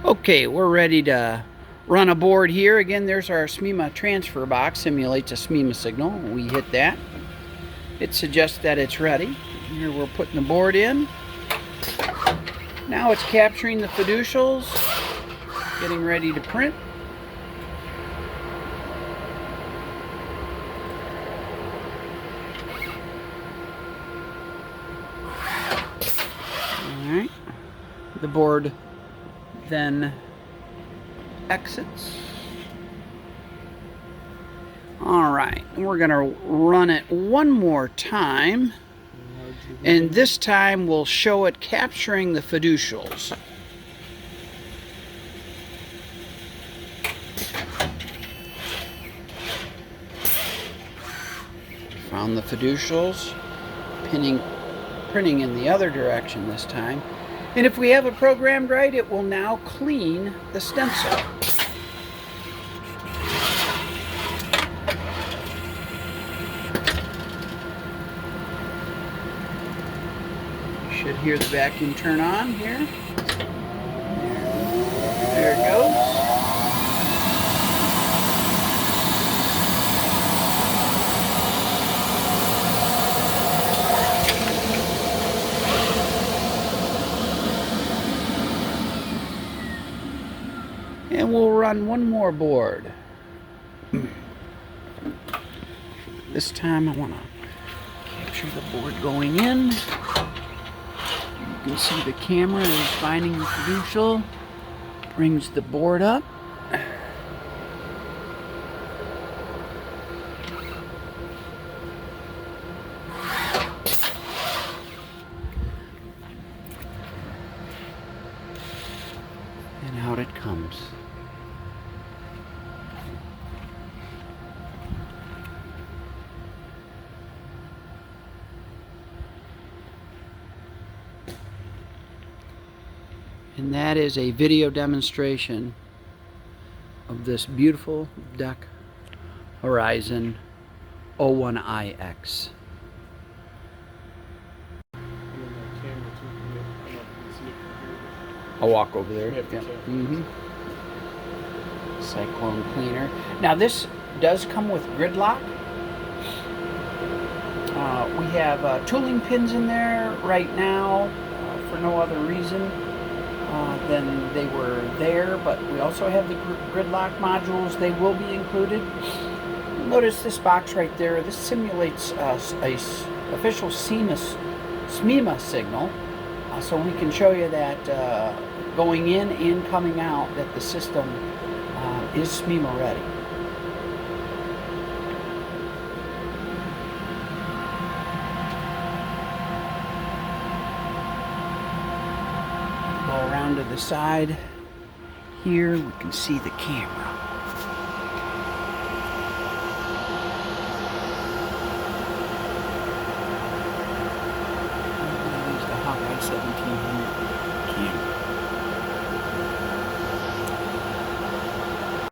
Okay, we're ready to run a board here. Again, there's our SMEMA transfer box, simulates a SMEMA signal. We hit that. It suggests that it's ready. Here we're putting the board in. Now it's capturing the fiducials, getting ready to print. Alright, the board then exits. Alright, we're going to run it one more time, and this time we'll show it capturing the fiducials. Found the fiducials, printing in the other direction this time. And if we have it programmed right, it will now clean the stencil. You should hear the vacuum turn on here. There it goes. And we'll run one more board. This time I want to capture the board going in. You can see the camera is finding the fiducial. Brings the board up. And out it comes. And that is a video demonstration of this beautiful DEK Horizon 01iX. I'll walk over there. Yep. Cyclone cleaner. Now this does come with gridlock. We have tooling pins in there right now for no other reason than they were there, but we also have the gridlock modules. They will be included. Notice this box right there. This simulates a official SMEMA signal, so we can show you that going in and coming out that the system is SMEMA ready. Go around to the side here, we can see the camera.